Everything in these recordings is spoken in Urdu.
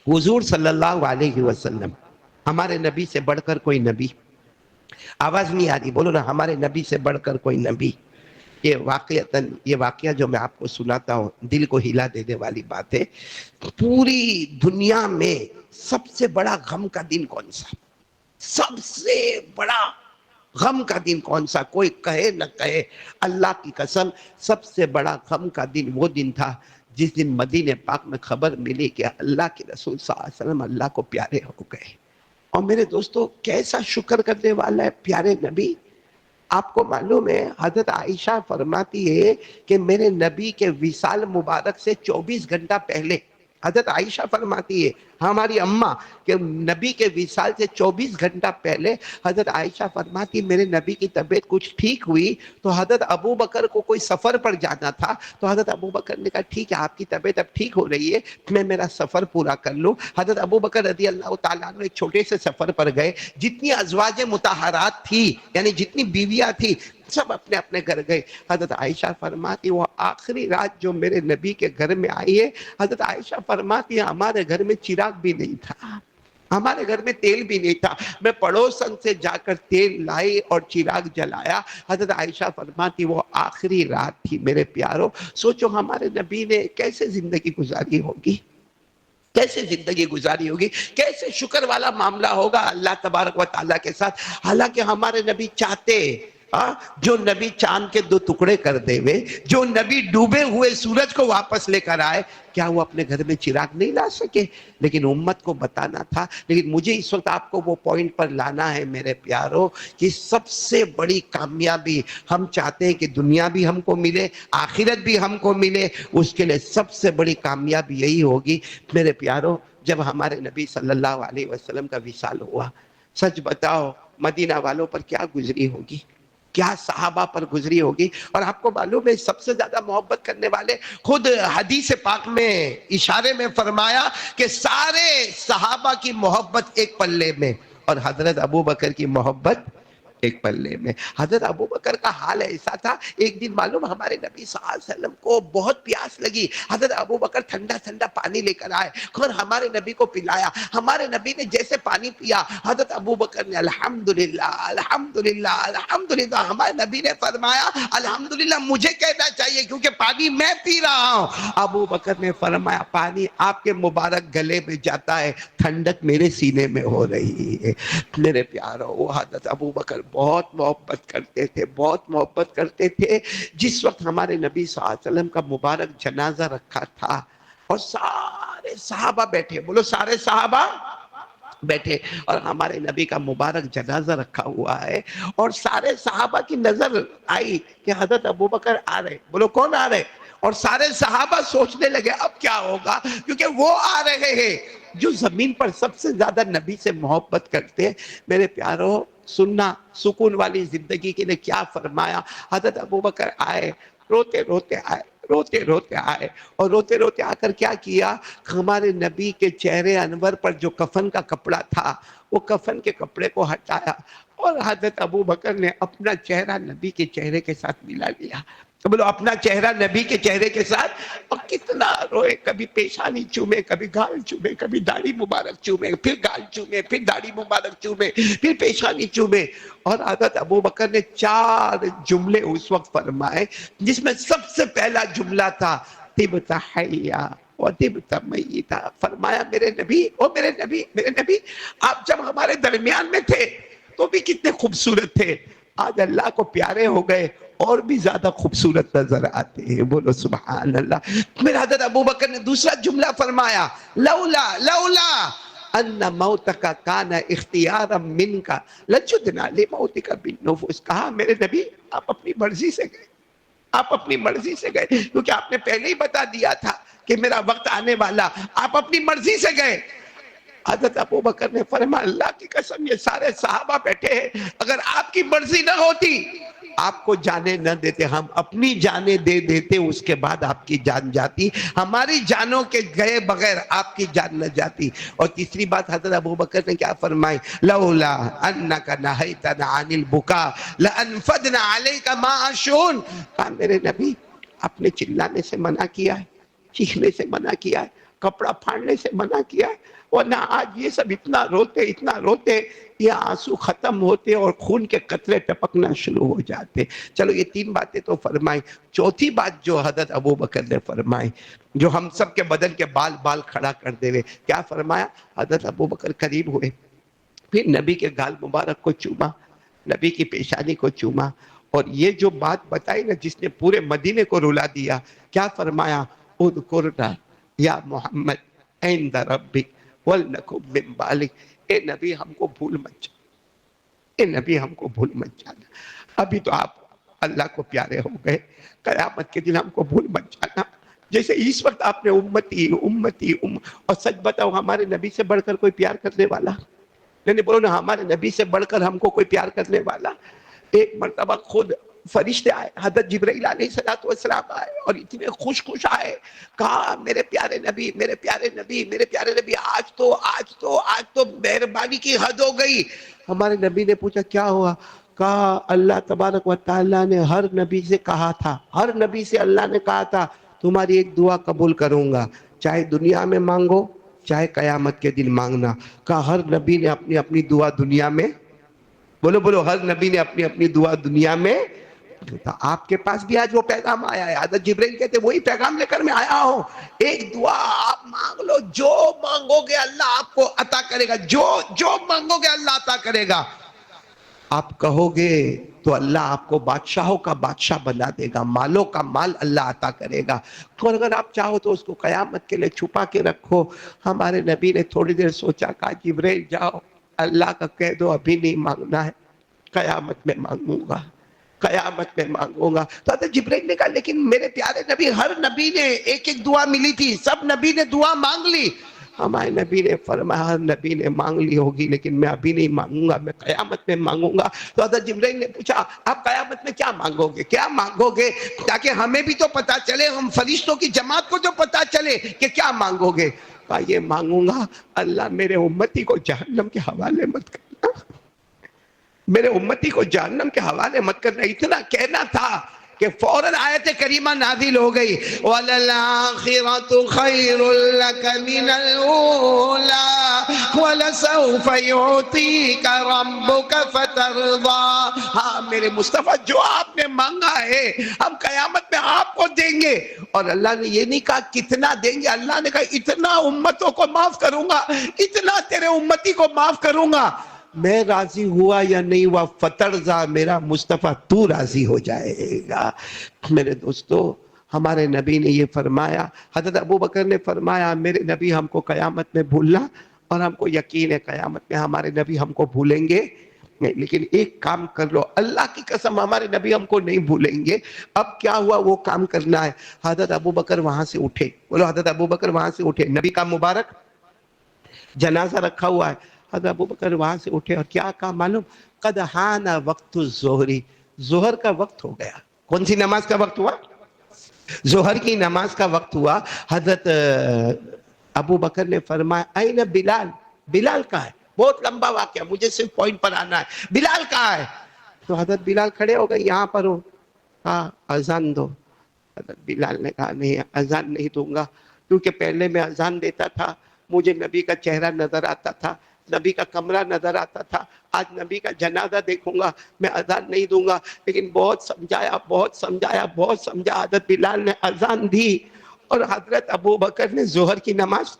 حضور صلی اللہ علیہ وسلم، ہمارے نبی سے بڑھ کر کوئی نبی، آواز نہیں آ رہی، بولو نا، ہمارے نبی سے بڑھ کر کوئی نبی. یہ واقعہ جو میں آپ کو سناتا ہوں دل کو ہلا دینے والی بات ہے. پوری دنیا میں سب سے بڑا غم کا دن کون سا؟ سب سے بڑا غم کا دن کون سا؟ کوئی کہے نہ کہے، اللہ کی قسم سب سے بڑا غم کا دن وہ دن تھا جس دن مدینہ پاک میں خبر ملی کہ اللہ کے رسول صلی اللہ علیہ وسلم اللہ کو پیارے ہو گئے. اور میرے دوستو، کیسا شکر کرنے والا ہے پیارے نبی. آپ کو معلوم ہے حضرت عائشہ فرماتی ہے کہ میرے نبی کے وصال مبارک سے 24 گھنٹہ پہلے، حضرت عائشہ فرماتی ہے ہماری اماں کہ نبی کے وصال سے 24 گھنٹہ پہلے حضرت عائشہ فرماتی میرے نبی کی طبیعت کچھ ٹھیک ہوئی تو حضرت ابو بکر کو کوئی سفر پر جانا تھا، تو حضرت ابو بکر نے کہا ٹھیک ہے آپ کی طبیعت اب ٹھیک ہو رہی ہے، میں میرا سفر پورا کر لوں. حضرت ابو بکر رضی اللہ تعالیٰ عنہ ایک چھوٹے سے سفر پر گئے. جتنی ازواج مطہرات تھی، یعنی جتنی بیویاں تھی، سب اپنے اپنے گھر گئے. حضرت عائشہ فرماتی وہ آخری رات جو میرے نبی کے گھر میں آئی ہے، حضرت عائشہ فرماتی ہمارے گھر میں چراغ بھی نہیں تھا، ہمارے گھر میں تیل بھی نہیں تھا. میں پڑوسن سے جا کر تیل لائی اور چراغ جلایا. حضرت عائشہ فرماتی وہ آخری رات تھی. میرے پیارو، سوچو ہمارے نبی نے کیسے زندگی گزاری ہوگی، کیسے زندگی گزاری ہوگی، کیسے شکر والا معاملہ ہوگا اللہ تبارک و تعالیٰ کے ساتھ. حالانکہ ہمارے نبی چاہتے، جو نبی چاند کے 2 ٹکڑے کر دے ہوئے، جو نبی ڈوبے ہوئے سورج کو واپس لے کر آئے، کیا وہ اپنے گھر میں چراغ نہیں لا سکے؟ لیکن امت کو بتانا تھا. لیکن مجھے اس وقت آپ کو وہ پوائنٹ پر لانا ہے میرے پیارو کہ سب سے بڑی کامیابی ہم چاہتے ہیں کہ دنیا بھی ہم کو ملے، آخرت بھی ہم کو ملے. اس کے لیے سب سے بڑی کامیابی یہی ہوگی میرے پیارو، جب ہمارے نبی صلی اللہ علیہ وسلم کا وصال ہوا. سچ بتاؤ مدینہ والوں پر کیا گزری ہوگی، کیا صحابہ پر گزری ہوگی. اور آپ کو معلوم ہے سب سے زیادہ محبت کرنے والے، خود حدیث پاک میں اشارے میں فرمایا کہ سارے صحابہ کی محبت ایک پلے میں، اور حضرت ابو بکر کی محبت ایک پلے میں. حضرت ابو بکر کا حال ایسا تھا، ایک دن معلوم ہمارے نبی صلی اللہ علیہ وسلم کو بہت پیاس لگی. حضرت ابو بکر ٹھنڈا ٹھنڈا پانی لے کر آئے اور ہمارے نبی کو پلایا. ہمارے نبی نے جیسے پانی پیا، حضرت ابو بکر نے الحمدللہ الحمدللہ الحمدللہ. ہمارے نبی نے فرمایا الحمدللہ مجھے کہنا چاہیے کیونکہ پانی میں پی رہا ہوں. ابو بکر نے فرمایا پانی آپ کے مبارک گلے میں جاتا ہے، ٹھنڈک میرے سینے میں ہو رہی ہے. میرے پیارو، وہ حضرت ابو بکر بہت محبت کرتے تھے، بہت محبت کرتے تھے. جس وقت ہمارے نبی صلی اللہ علیہ وسلم کا مبارک جنازہ رکھا تھا اور سارے صحابہ بیٹھے، بولو سارے صحابہ بیٹھے، اور ہمارے نبی کا مبارک جنازہ رکھا ہوا ہے، اور سارے صحابہ کی نظر آئی کہ حضرت ابو بکر آ رہے. بولو کون آ رہے؟ اور سارے صحابہ سوچنے لگے اب کیا ہوگا، کیونکہ وہ آ رہے ہیں جو زمین پر سب سے زیادہ نبی سے محبت کرتے. میرے پیارو سننا، سکون والی زندگی کے لیے کیا فرمایا. حضرت ابو بکر آئے، روتے روتے آئے، روتے روتے آئے، اور روتے روتے آ کر کیا کیا، ہمارے نبی کے چہرے انور پر جو کفن کا کپڑا تھا وہ کفن کے کپڑے کو ہٹایا، اور حضرت ابو بکر نے اپنا چہرہ نبی کے چہرے کے ساتھ ملا لیا. بولو اپنا چہرہ نبی کے چہرے کے ساتھ. اور کتنا روئے، کبھی پیشانی چومے، کبھی گال چومے، کبھی داڑھی مبارک چومے، پھر گال چومے، پھر داڑھی مبارک چومے، پھر پیشانی چومے. اور حضرت ابو بکر نے 4 جملے اس وقت فرمائے جس میں سب سے پہلا جملہ تھا طبت حیا وطبت میتا. فرمایا میرے نبی، او میرے نبی، میرے نبی، آپ جب ہمارے درمیان میں تھے تو بھی کتنے خوبصورت تھے، آج اللہ کو پیارے ہو گئے اور بھی زیادہ خوبصورت نظر آتے ہیں. بولو سبحان اللہ. میرے حضرت ابو بکر نے دوسرا جملہ فرمایا لولا لولا ان موتک کان اختیارا منک لجدنا لموتک بالنفوس. کہا میرے نبی آپ اپنی مرضی سے گئے، آپ اپنی مرضی سے گئے، کیونکہ آپ نے پہلے ہی بتا دیا تھا کہ میرا وقت آنے والا، آپ اپنی مرضی سے گئے. حضرت ابو بکر نے فرمایا اللہ کی قسم یہ سارے صحابہ بیٹھے ہیں، اگر آپ کی مرضی نہ ہوتی آپ کو جانے نہ دیتے، ہم اپنی جانیں دے دیتے، اس کے بعد آپ کی جان جاتی، ہماری جانوں کے گئے بغیر آپ کی جان نہ جاتی. اور تیسری بات حضرت ابو بکر نے کیا فرمائی، لولا انک نہیتنا عن البکا لانفدنا علیک معاشون. کہا میرے نبی آپ نے چلانے سے منع کیا ہے، چیخنے سے منع کیا ہے، کپڑا پھاڑنے سے منع کیا ہے، ورنہ آج یہ سب اتنا روتے یہ آنسو ختم ہوتے اور خون کے قطرے ٹپکنا شروع ہو جاتے۔ چلو یہ 3 باتیں تو فرمائی، چوتھی بات جو حضرت ابوبکر نے فرمائی، جو ہم سب کے بدن کے بال کھڑا کر دے، کیا فرمایا؟ حضرت ابوبکر قریب ہوئے، پھر نبی کے گال مبارک کو چوما، نبی کی پیشانی کو چوما، اور یہ جو بات بتائی نا جس نے پورے مدینے کو رلا دیا، کیا فرمایا؟ اذکرنا یا محمد عند ربک ولنکن من بالک، اے نبی ہم کو بھول مت جانا، اے نبی ہم کو بھول مت جانا، ابھی تو آپ اللہ کو پیارے ہو گئے، قیامت کے دن ہم کو بھول مت جانا۔ جیسے اس وقت آپ نے امتی اور سچ بتاؤ ہمارے نبی سے بڑھ کر کوئی پیار کرنے والا؟ نہیں بولو نا، ہمارے نبی سے بڑھ کر ہم کو کوئی پیار کرنے والا؟ ایک مرتبہ خود فرشتے آئے، حضرت جبرائیل علیہ السلام آئے اور اتنے خوش آئے، کہا میرے پیارے نبی، میرے پیارے نبی، میرے پیارے نبی، آج تو مہربانی کی حد ہو گئی۔ ہمارے نبی نے پوچھا کیا ہوا؟ کہا اللہ تبارک و تعالیٰ نے ہر نبی سے کہا تھا، ہر نبی سے اللہ نے کہا تھا تمہاری ایک دعا قبول کروں گا، چاہے دنیا میں مانگو چاہے قیامت کے دن مانگنا۔ کہا ہر نبی نے اپنی اپنی دعا دنیا میں، بولو ہر نبی نے اپنی اپنی دعا دنیا میں، آپ کے پاس بھی آج وہ پیغام آیا ہے۔ حضرت جبرائیل کہتے وہی پیغام لے کر میں آیا ہوں، ایک دعا آپ مانگ لو، جو مانگو گے اللہ آپ کو عطا کرے گا، جو مانگو گے اللہ عطا کرے گا۔ آپ کہو گے تو اللہ آپ کو بادشاہوں کا بادشاہ بنا دے گا، مالوں کا مال اللہ عطا کرے گا، اور اگر آپ چاہو تو اس کو قیامت کے لئے چھپا کے رکھو۔ ہمارے نبی نے تھوڑی دیر سوچا، کہا جبرائیل جاؤ اللہ کا کہہ دو ابھی نہیں مانگنا ہے، قیامت میں مانگوں گا، قیامت میں مانگوں گا۔ تو حضرت جبرائیل نے کہا لیکن میرے پیارے نبی، ہر نبی نے ایک ایک دعا ملی تھی، سب نبی نے دعا مانگ لی۔ ہمارے نبی نے فرمایا ہر نبی نے مانگ لی ہوگی لیکن میں ابھی نہیں مانگوں گا، میں قیامت میں مانگوں گا۔ تو حضرت جبرائیل نے پوچھا آپ قیامت میں کیا مانگو گے تاکہ ہمیں بھی تو پتا چلے، ہم فرشتوں کی جماعت کو تو پتا چلے کہ کیا مانگو گے؟ کہا یہ مانگوں گا اللہ میرے امتی کو جہنم کے حوالے مت کرنا، میرے امتی کو جہنم کے حوالے مت کرنا۔ اتنا کہنا تھا کہ فوراً آیت کریمہ نازل ہو گئی، وَلَلْآخِرَةُ خَيْرٌ لَكَ مِنَ الْأُولَىٰ وَلَسَوْفَ يُعْطِيكَ رَبُّكَ فَتَرْضَىٰ۔ ہاں میرے مصطفیٰ جو آپ نے مانگا ہے ہم قیامت میں آپ کو دیں گے، اور اللہ نے یہ نہیں کہا کتنا دیں گے، اللہ نے کہا اتنا امتوں کو معاف کروں گا، اتنا تیرے امتی کو معاف کروں گا۔ میں راضی ہوا یا نہیں ہوا فترضا، میرا مصطفیٰ تو راضی ہو جائے گا۔ میرے دوستو ہمارے نبی نے یہ فرمایا، حضرت ابوبکر نے فرمایا میرے نبی ہم کو قیامت میں بھولنا، اور ہم کو یقین ہے قیامت میں ہمارے نبی ہم کو بھولیں گے نہیں، لیکن ایک کام کر لو، اللہ کی قسم ہمارے نبی ہم کو نہیں بھولیں گے۔ اب کیا ہوا وہ کام کرنا ہے۔ حضرت ابوبکر وہاں سے اٹھے، بولو حضرت ابوبکر وہاں سے اٹھے، نبی کا مبارک جنازہ رکھا ہوا ہے، حضرت ابوبکر وہاں سے اٹھے اور کیا کہا معلوم؟ قد حان وقت الظہری، ظہر کا وقت ہو گیا۔ کون سی نماز کا وقت ہوا؟ ظہر کی نماز کا وقت ہوا۔ حضرت ابوبکر نے فرمایا این بلال، بلال کہاں ہے؟ بہت لمبا واقعہ، مجھے صرف پوائنٹ پر آنا ہے، بلال کہاں ہے؟ تو حضرت بلال کھڑے ہو گئے، یہاں پر ہو، کہا اذان دو۔ حضرت بلال نے کہا نہیں اذان نہیں دوں گا، کیونکہ پہلے میں اذان دیتا تھا مجھے نبی کا چہرہ نظر آتا تھا، نبی کا کمرہ نظر آتا تھا، آج نبی کا جنازہ دیکھوں گا، میں اذان نہیں دوں گا۔ لیکن بہت سمجھایا، حضرت بلال نے اذان دی، اور حضرت ابوبکر نے ظہر کی نماز،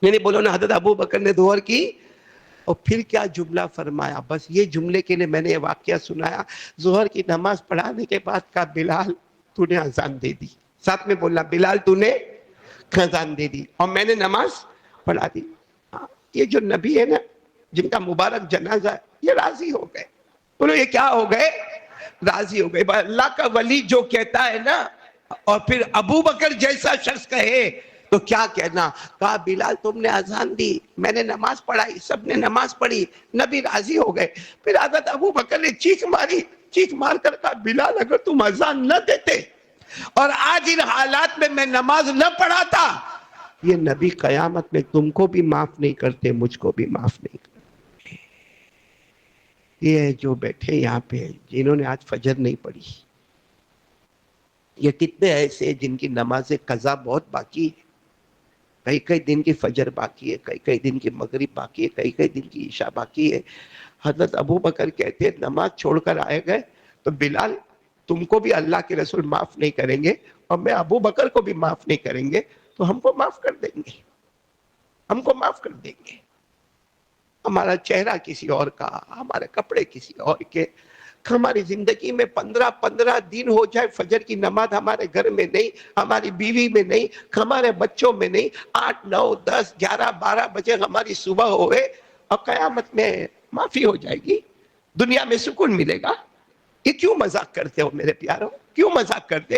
یعنی بولو نا حضرت ابوبکر نے ظہر کی، اور پھر کیا جملہ فرمایا، بس یہ جملے کے لیے میں نے یہ واقعہ سنایا۔ ظہر کی نماز پڑھانے کے بعد کہا بلال تو نے اذان دے دی، ساتھ میں بولنا بلال تو نے اذان دے دی اور میں نے نماز پڑھا دی۔ یہ جو نبی ہے نا جن کا مبارک جنازہ ہے یہ راضی ہو گئے، بولو یہ کیا ہو گئے؟ راضی ہو گئے۔ اللہ کا ولی جو کہتا ہے نا، اور پھر ابوبکر جیسا شخص کہے تو کیا کہنا، کہا بلال تم نے اذان دی، میں نے نماز پڑھائی، سب نے نماز پڑھی، نبی راضی ہو گئے۔ پھر حضرت ابوبکر نے چیخ ماری، چیخ مار کر کہا بلال اگر تم اذان نہ دیتے اور آج ان حالات میں نماز نہ پڑھاتا، یہ نبی قیامت میں تم کو بھی معاف نہیں کرتے، مجھ کو بھی معاف نہیں کرتے۔ یہ جو بیٹھے یہاں پہ جنہوں نے آج فجر نہیں پڑھی، یہ کتنے ایسے جن کی نماز قضا بہت باقی ہے، کئی کئی دن کی فجر باقی ہے، کئی کئی دن کی مغرب باقی ہے، کئی کئی دن کی عشاء باقی ہے. حضرت ابو بکر کہتے ہیں نماز چھوڑ کر آئے گئے تو بلال تم کو بھی اللہ کے رسول معاف نہیں کریں گے اور میں ابو بکر کو بھی معاف نہیں کریں گے، تو ہم کو معاف کر دیں گے، ہم کو معاف کر دیں گے. ہمارا چہرہ کسی اور کا، ہمارے کپڑے کسی اور کے، ہماری زندگی میں 15 دن ہو جائے فجر کی نماز ہمارے گھر میں نہیں، ہماری بیوی میں نہیں، ہمارے بچوں میں نہیں، 8 9 10 11 12 بجے ہماری صبح ہوئے اور قیامت میں معافی ہو جائے گی، دنیا میں سکون ملے گا. یہ کیوں مذاق کرتے ہو میرے پیاروں، کیوں مذاق کرتے؟